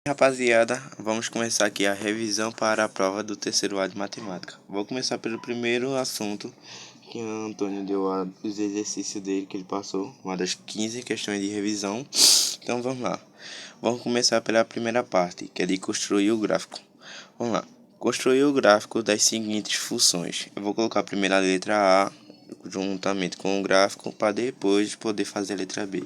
Rapaziada, vamos começar aqui a revisão para a prova do terceiro A de matemática. Vou começar pelo primeiro assunto, que o Antônio deu os exercícios dele que ele passou, uma das 15 questões de revisão. Então vamos lá. Vamos começar pela primeira parte, que é de construir o gráfico. Vamos lá. Construir o gráfico das seguintes funções. Eu vou colocar primeiro a letra A juntamente com o gráfico para depois poder fazer a letra B.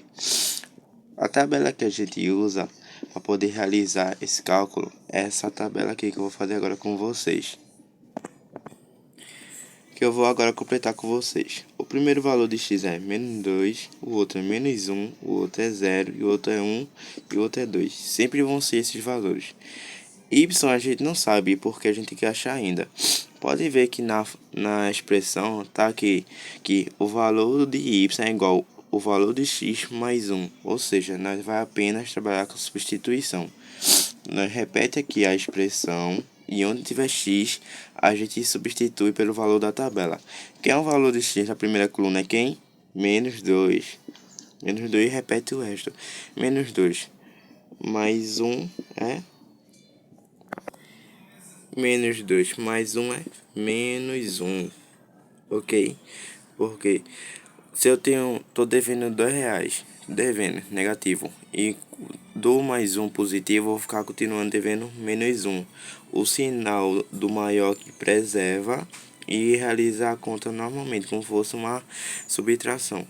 A tabela que a gente usa para poder realizar esse cálculo é essa tabela aqui que eu vou fazer agora com vocês. Que eu vou agora completar com vocês. O primeiro valor de x é menos 2, o outro é menos 1, o outro é 0, e o outro é 1, e o outro é 2. Sempre vão ser esses valores. Y a gente não sabe porque a gente tem que achar ainda. Pode ver que na expressão tá aqui que o valor de y é igual ao valor de x mais 1. Ou seja, nós vai apenas trabalhar com substituição. Nós repete aqui a expressão e onde tiver x, a gente substitui pelo valor da tabela. Quem é o valor de x na primeira coluna é quem? Menos 2. Menos 2 repete o resto. Menos 2 mais 1 é... Menos 2 mais 1 é menos 1. Ok? Porque se eu tô devendo R$2, devendo negativo, e do mais 1 positivo, eu vou ficar continuando devendo menos 1. O sinal do maior que preserva e realizar a conta normalmente, como fosse uma subtração.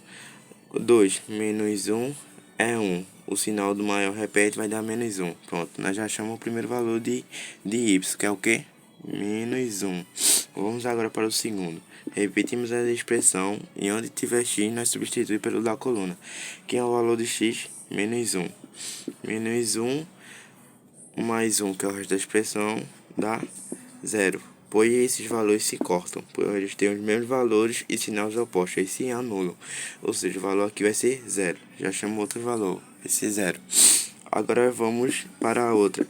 2 menos 1 é 1. O sinal do maior repete, vai dar menos 1. Pronto, nós já achamos o primeiro valor de y, que é o que? Menos 1. Vamos agora para o segundo. Repetimos a expressão e onde tiver x, nós substituímos pelo da coluna. Que é o valor de x? Menos 1. Menos 1 mais 1, que é o resto da expressão, dá 0. Pois esses valores se cortam, pois eles têm os mesmos valores e sinais opostos, eles se anulam. Ou seja, o valor aqui vai ser 0. Já chamo outro valor, esse 0. Agora vamos para a outra.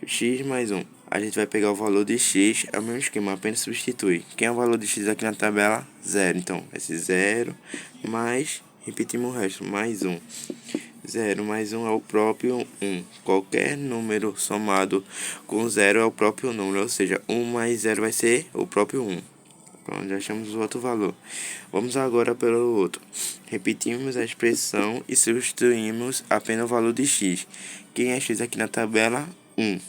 X mais 1. A gente vai pegar o valor de x, é o mesmo esquema, apenas substitui. Quem é o valor de x aqui na tabela? 0. Então, esse 0 mais, repetimos o resto, mais 1. 0 mais 1 é o próprio 1. Qualquer número somado com 0 é o próprio número, ou seja, 1 mais 0 vai ser o próprio 1. Pronto, já achamos o outro valor. Vamos agora pelo outro. Repetimos a expressão e substituímos apenas o valor de x. Quem é x aqui na tabela? 1.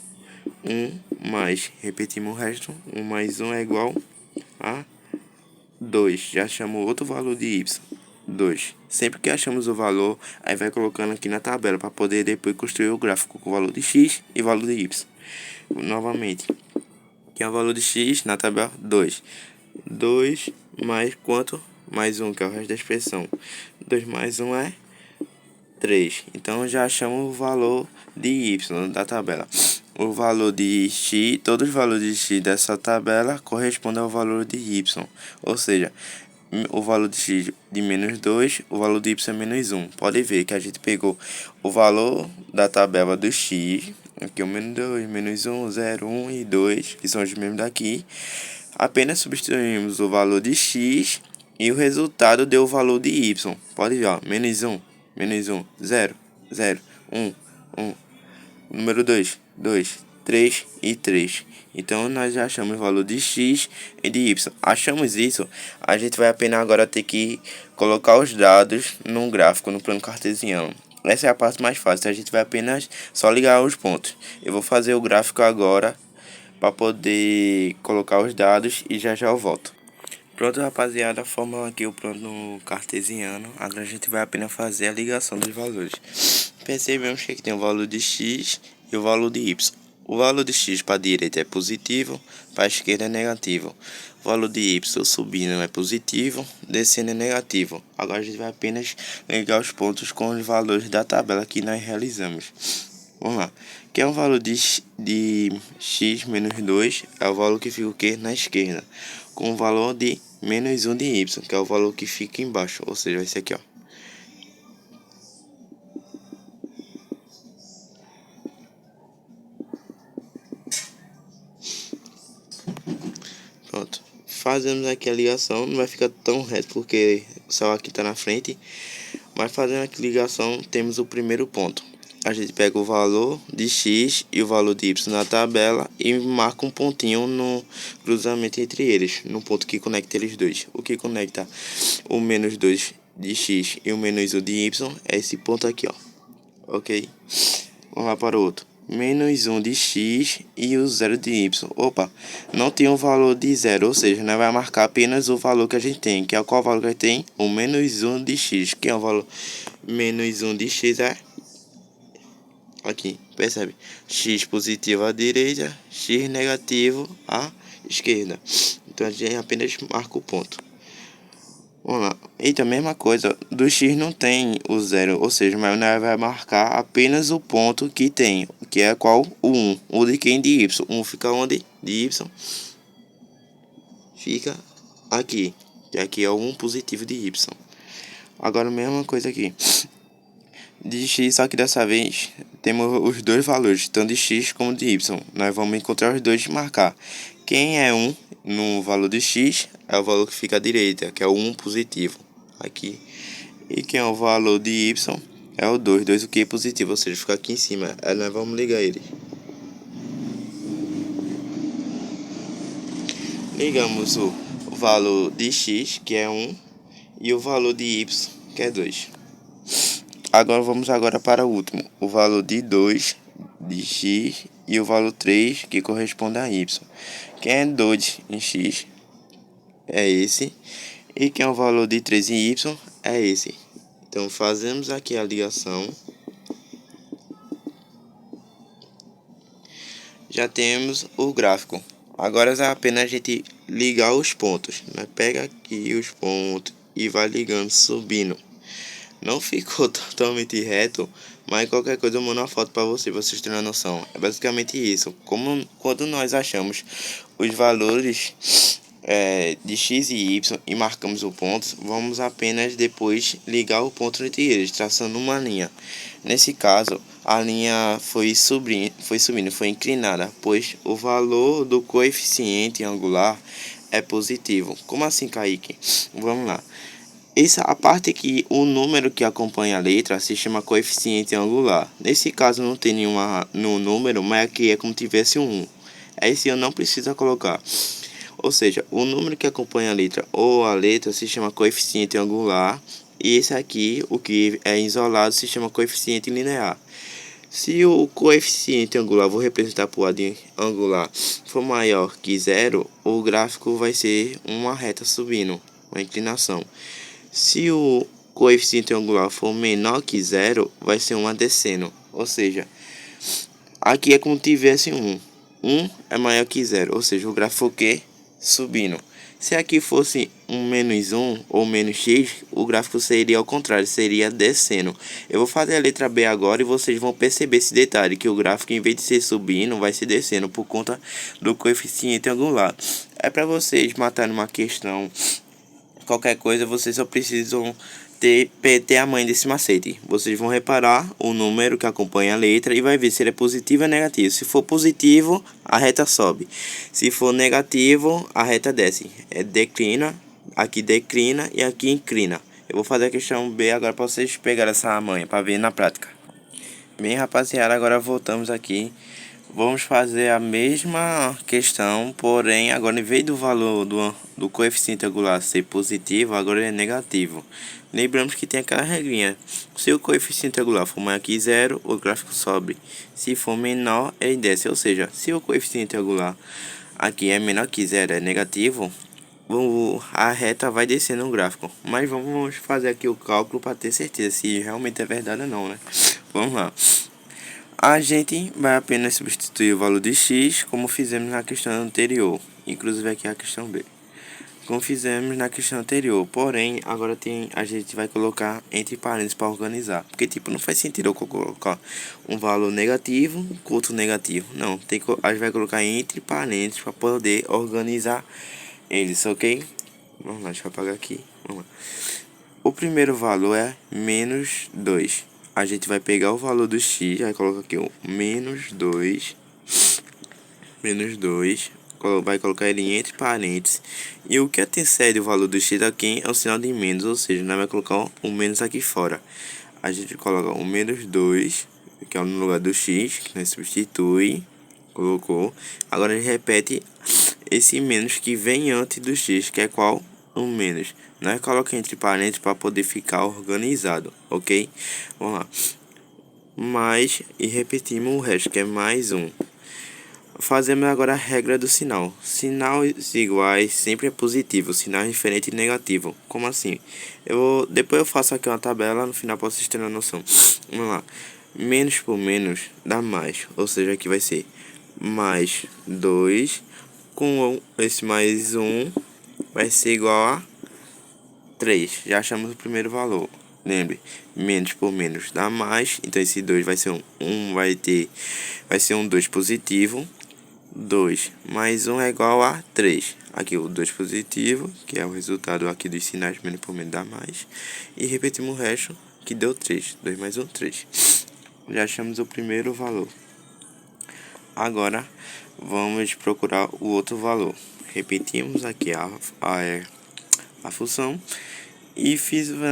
1 mais, repetimos o resto, 1 mais 1 é igual a 2. Já achamos outro valor de y, 2. Sempre que achamos o valor, aí vai colocando aqui na tabela para poder depois construir o gráfico com o valor de x e valor de y. Novamente, que é o valor de x na tabela? 2. 2 mais quanto? Mais 1, que é o resto da expressão. 2 mais 1 é 3. Então já achamos o valor de y da tabela. O valor de x, todos os valores de x dessa tabela correspondem ao valor de y. Ou seja, o valor de x de menos 2, o valor de y é menos 1. Pode ver que a gente pegou o valor da tabela do x, aqui o menos 2, menos 1, 0, 1 e 2, que são os mesmos daqui. Apenas substituímos o valor de x e o resultado deu o valor de y. Pode ver, ó, menos 1, 0, 0, 1, 1. Número 2, 2, 3 e 3. Então, nós já achamos o valor de x e de y. Achamos isso, a gente vai apenas agora ter que colocar os dados num gráfico, no plano cartesiano. Essa é a parte mais fácil, a gente vai apenas só ligar os pontos. Eu vou fazer o gráfico agora para poder colocar os dados e já eu volto. Pronto, rapaziada, formando aqui o plano cartesiano. Agora a gente vai apenas fazer a ligação dos valores. Percebemos que aqui tem o valor de x e o valor de y. O valor de x para a direita é positivo, para a esquerda é negativo. O valor de y subindo é positivo, descendo é negativo. Agora a gente vai apenas ligar os pontos com os valores da tabela que nós realizamos. Vamos lá. Que é o valor de x menos 2, é o valor que fica o quê? Na esquerda. Com o valor de menos 1 de y, que é o valor que fica embaixo. Ou seja, vai ser aqui, ó. Pronto. Fazemos aqui a ligação. Não vai ficar tão reto porque o céu aqui está na frente. Mas fazendo aqui a ligação, temos o primeiro ponto. a gente pega o valor de x e o valor de y na tabela e marca um pontinho no cruzamento entre eles, no ponto que conecta eles dois. O que conecta o menos 2 de x e o menos 1 de y é esse ponto aqui, ó. Ok? Vamos lá para o outro. Menos 1 de x e o 0 de y. Opa, não tem um valor de 0, ou seja, nós vai marcar apenas o valor que a gente tem. Que é qual valor que a gente tem? O menos 1 de x. Que é o valor menos 1 de x é aqui, percebe? X positivo à direita, x negativo à esquerda. Então a gente apenas marca o ponto. Vamos lá. Eita, mesma coisa. Do x não tem o 0, ou seja, mas nós vai marcar apenas o ponto que tem, que é qual? O 1. O de quem? De y. 1 fica onde? De y. Fica aqui. Que aqui é o 1 positivo de y. Agora, mesma coisa aqui. De x, só que dessa vez temos os dois valores, tanto de x como de y. Nós vamos encontrar os dois e marcar. Quem é 1 no valor de x é o valor que fica à direita, que é o 1 positivo. Aqui. E quem é o valor de y é o 2. 2 o que? Positivo, ou seja, fica aqui em cima. Aí nós vamos ligar ele. Ligamos o valor de x, que é 1, e o valor de y, que é 2. Agora vamos para o último, o valor de 2 de x e o valor 3 que corresponde a y. Quem é 2 em x é esse, e quem é o valor de 3 em y é esse. Então fazemos aqui a ligação. Já temos o gráfico. Agora é apenas a gente ligar os pontos. Pega aqui os pontos e vai ligando, subindo. Não ficou totalmente reto, mas qualquer coisa eu mando uma foto para vocês terem uma noção. É basicamente isso. Como quando nós achamos os valores de x e y e marcamos o ponto, vamos apenas depois ligar o ponto entre eles, traçando uma linha. Nesse caso, a linha foi subindo, foi inclinada, pois o valor do coeficiente angular é positivo. Como assim, Kaique? Vamos lá. A parte que o número que acompanha a letra se chama coeficiente angular. Nesse caso não tem nenhuma no número, mas aqui é como tivesse um 1. Esse eu não precisa colocar. Ou seja, o número que acompanha a letra ou a letra se chama coeficiente angular. E esse aqui, o que é isolado, se chama coeficiente linear. Se o coeficiente angular, vou representar por lado angular, for maior que 0, o gráfico vai ser uma reta subindo, uma inclinação. Se o coeficiente angular for menor que 0, vai ser uma descendo. Ou seja, aqui é como tivesse 1. 1 é maior que 0, ou seja, o gráfico o quê? Subindo. Se aqui fosse um menos 1 ou menos x, o gráfico seria ao contrário, seria descendo. Eu vou fazer a letra B agora e vocês vão perceber esse detalhe, que o gráfico, em vez de ser subindo, vai ser descendo por conta do coeficiente angular. É para vocês matarem uma questão. Qualquer coisa, vocês só precisam ter a mãe desse macete. Vocês vão reparar o número que acompanha a letra e vai ver se ele é positivo ou negativo. Se for positivo, a reta sobe. Se for negativo, a reta desce. Declina, aqui declina e aqui inclina. Eu vou fazer a questão B agora para vocês pegarem essa manha, para ver na prática. Bem, rapaziada, agora voltamos aqui. Vamos fazer a mesma questão, porém agora em vez do valor do coeficiente angular ser positivo, agora é negativo. Lembramos que tem aquela regrinha: se o coeficiente angular for maior que 0, o gráfico sobe. Se for menor, ele desce. Ou seja, se o coeficiente angular aqui é menor que 0, é negativo, a reta vai descendo no gráfico. Mas vamos fazer aqui o cálculo para ter certeza se realmente é verdade ou não, né? Vamos lá. A gente vai apenas substituir o valor de x como fizemos na questão anterior. Inclusive aqui a questão B. Como fizemos na questão anterior. Porém, agora a gente vai colocar entre parênteses para organizar. Porque tipo, não faz sentido eu colocar um valor negativo com outro negativo. Não, a gente vai colocar entre parênteses para poder organizar eles, ok? Vamos lá, deixa eu apagar aqui. Vamos lá. O primeiro valor é menos 2. A gente vai pegar o valor do x, aí coloca aqui o menos 2, vai colocar ele entre parênteses. E o que antecede o valor do x aqui é o sinal de menos, ou seja, nós vai colocar o menos aqui fora. A gente coloca o menos 2, que é no lugar do x, que nós substitui, colocou. Agora ele repete esse menos que vem antes do x, que é qual? O menos. Nós colocamos entre parênteses para poder ficar organizado, ok? Vamos lá. Mais, e repetimos o resto, que é mais um. Fazemos agora a regra do sinal. Sinais iguais sempre é positivo, sinal diferente negativo. Como assim? Depois eu faço aqui uma tabela, no final para vocês terem uma noção. Vamos lá. Menos por menos dá mais, ou seja, aqui vai ser mais 2, com esse mais 1 vai ser igual a 3. Já achamos o primeiro valor. Lembre, menos por menos dá mais, então esse 2 vai ser vai ser um 2 positivo. 2 mais 1 é igual a 3. Aqui o 2 positivo, que é o resultado aqui dos sinais, menos por menos dá mais. E repetimos o resto, que deu 3. 2 mais 1, 3. Já achamos o primeiro valor. Agora, vamos procurar o outro valor. Repetimos aqui a função e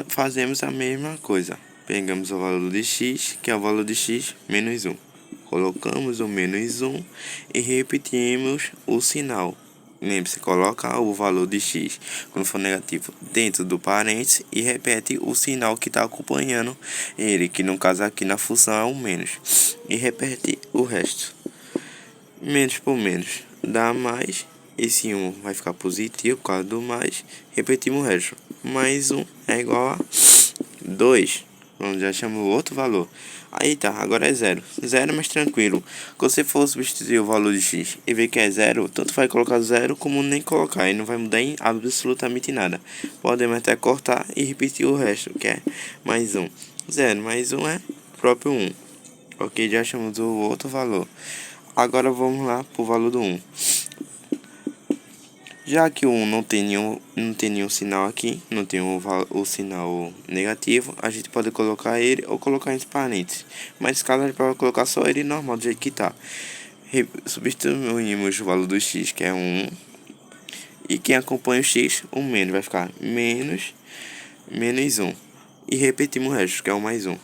fazemos a mesma coisa. Pegamos o valor de x, que é o valor de x menos 1. Colocamos o menos 1 e repetimos o sinal. Lembre-se, coloca o valor de x, quando for negativo, dentro do parênteses e repete o sinal que está acompanhando ele, que no caso aqui na função é o menos. E repete o resto. Menos por menos dá mais. Esse 1 vai ficar positivo por causa do mais. Repetimos o resto. Mais 1 é igual a 2. Então já chama o outro valor. Aí tá, agora é 0. 0 é mais tranquilo. Quando você for substituir o valor de x e ver que é 0, tanto vai colocar 0 como nem colocar. E não vai mudar em absolutamente nada. Podemos até cortar e repetir o resto, que é mais 1. 0 mais 1 é próprio 1. Ok, já chamamos o outro valor. Agora vamos lá para o valor do 1. Já que o 1 não tem nenhum sinal aqui, não tem o sinal negativo, a gente pode colocar ele ou colocar entre parênteses. Mas nesse caso a gente pode colocar só ele normal, do jeito que está. Substituímos o valor do x, que é 1. E quem acompanha o x, o menos, vai ficar menos 1. E repetimos o resto, que é o mais 1.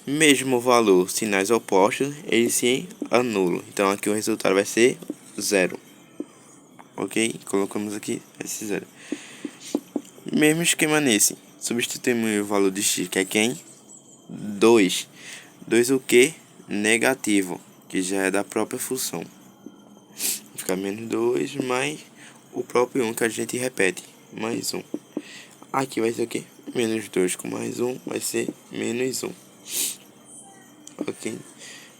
Mesmo valor, sinais opostos, eles se anulam. Então aqui o resultado vai ser 0. Ok? Colocamos aqui esse 0. Mesmo esquema nesse. Substituímos o valor de x, que é quem? 2. 2 o que? Negativo, que já é da própria função. Fica menos 2 mais o próprio 1 que a gente repete. Mais 1. Aqui vai ser o que? Menos 2 com mais 1 vai ser menos 1. Ok?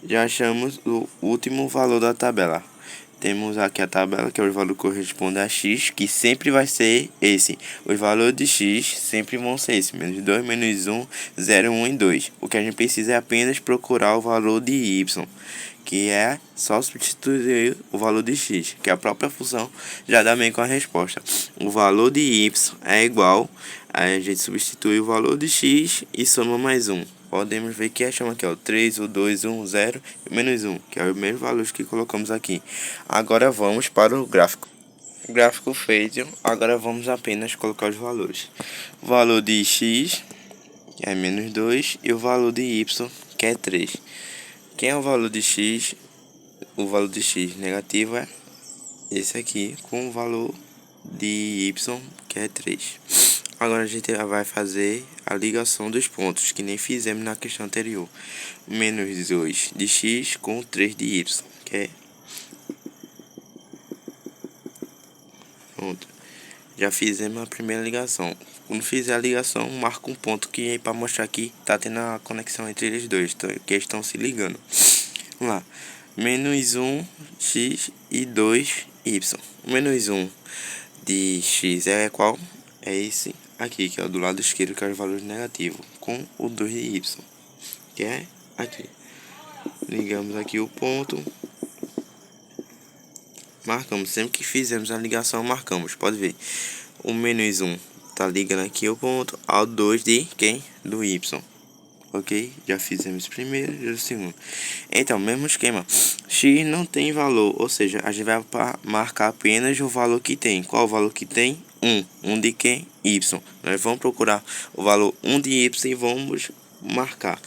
Já achamos o último valor da tabela. Temos aqui a tabela, que é o valor que corresponde a x, que sempre vai ser esse. Os valores de x sempre vão ser esse. Menos 2, menos 1, 0, 1 e 2. O que a gente precisa é apenas procurar o valor de y, que é só substituir o valor de x, que a própria função já dá bem com a resposta. O valor de y é igual, aí a gente substitui o valor de x e soma mais 1. Podemos ver que chama aqui, ó, 3, o 2, 1, 0 e menos 1, que é o mesmo valor que colocamos aqui. Agora vamos para o gráfico. Gráfico feito, agora vamos apenas colocar os valores. O valor de x, que é menos 2, e o valor de y, que é 3. Quem é o valor de x? O valor de x negativo é esse aqui, com o valor de y, que é 3. Agora a gente vai fazer a ligação dos pontos, que nem fizemos na questão anterior. Menos 2 de x com 3 de y, que é... Pronto. Já fizemos a primeira ligação. Quando fizer a ligação, marca um ponto que é para mostrar que está tendo a conexão entre eles dois, que eles estão se ligando. Vamos lá. Menos 1 x e 2 y. O menos 1 de x é qual? É esse aqui, que é o do lado esquerdo, que é o valor negativo, com o 2 de y, que é aqui. Ligamos aqui o ponto. Marcamos, sempre que fizermos a ligação, marcamos. Pode ver, o menos 1 tá ligando aqui o ponto ao 2 de quem? Do y. Ok? Já fizemos o primeiro e o segundo. Então, mesmo esquema. X não tem valor, ou seja, a gente vai marcar apenas o valor que tem. Qual o valor que tem? 1. 1 de quem? Y. Nós vamos procurar o valor 1 de y e vamos marcar.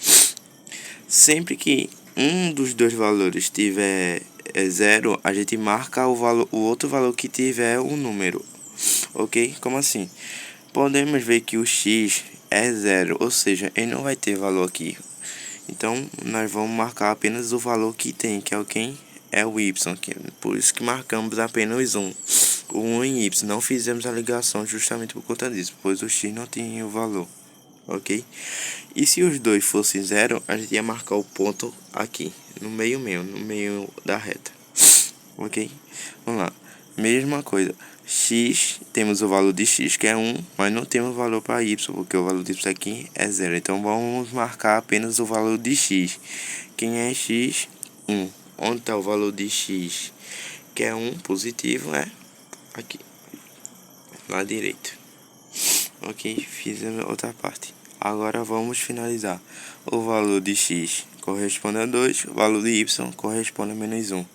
Sempre que um dos dois valores tiver zero, a gente marca o outro valor que tiver um número. Ok? Como assim? Podemos ver que o x é zero, ou seja, ele não vai ter valor aqui. Então, nós vamos marcar apenas o valor que tem, que é o quem? É o y. Por isso que marcamos apenas o 1 em y. Não fizemos a ligação justamente por conta disso, pois o x não tinha o valor. Ok? E se os dois fossem zero, a gente ia marcar o ponto aqui, no meio mesmo, no meio da reta. Ok? Vamos lá. Mesma coisa. X, temos o valor de x que é 1, mas não temos valor para y, porque o valor de y aqui é 0. Então vamos marcar apenas o valor de x. Quem é x? 1. Onde está o valor de x? Que é 1 positivo, é aqui, lado direito. Ok, fiz a outra parte. Agora vamos finalizar. O valor de x corresponde a 2, o valor de y corresponde a menos 1. O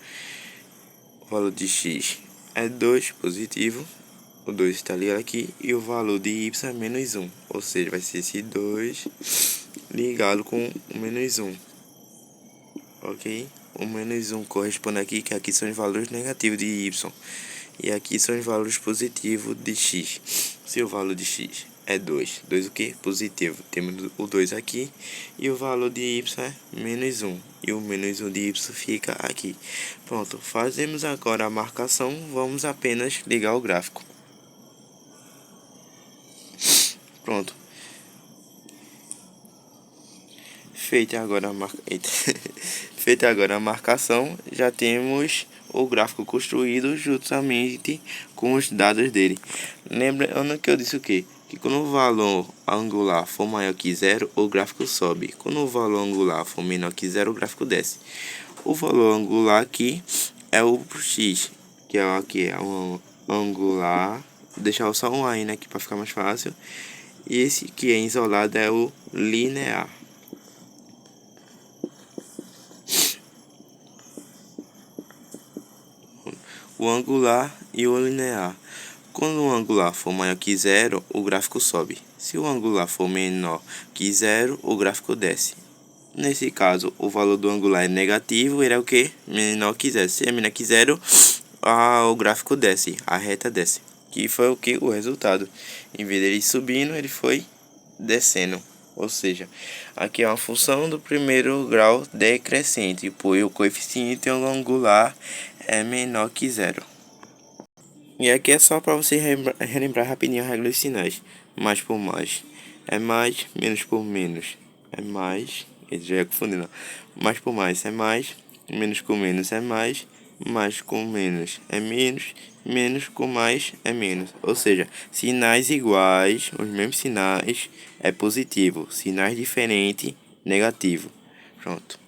valor de x é 2, positivo. O 2 está ali aqui. E o valor de y é menos 1. Ou seja, vai ser esse 2 ligado com o menos 1. Ok? O menos 1 corresponde aqui, que aqui são os valores negativos de y. E aqui são os valores positivos de x. Se o valor de x é 2, 2 o que? Positivo. Temos o 2 aqui. E o valor de y é menos 1. E o menos 1 de y fica aqui. Pronto, fazemos agora a marcação. Vamos apenas ligar o gráfico. Pronto. Feita agora a marcação, já temos o gráfico construído justamente com os dados dele. Lembrando que eu disse o quê? Que quando o valor angular for maior que 0, o gráfico sobe. Quando o valor angular for menor que 0, o gráfico desce. O valor angular aqui é o x, que é aqui é o angular. Vou deixar só um aí, né, aqui para ficar mais fácil. E esse que é isolado é o linear. O angular e o linear. Quando o angular for maior que 0, o gráfico sobe. Se o angular for menor que 0, o gráfico desce. Nesse caso, o valor do angular é negativo, ele é o que? Menor que 0. Se é menor que 0, o gráfico desce, a reta desce. Que foi o que? O resultado. Em vez dele subindo, ele foi descendo. Ou seja, aqui é uma função do primeiro grau decrescente, pois o coeficiente angular é menor que 0. E aqui é só para você relembrar rapidinho a regra dos sinais. Mais por mais é mais, menos por menos é mais. Ele já ia confundindo. Mais por mais é mais, menos com menos é mais com menos é menos, menos com mais é menos. Ou seja, sinais iguais, os mesmos sinais, é positivo. Sinais diferentes, negativo. Pronto.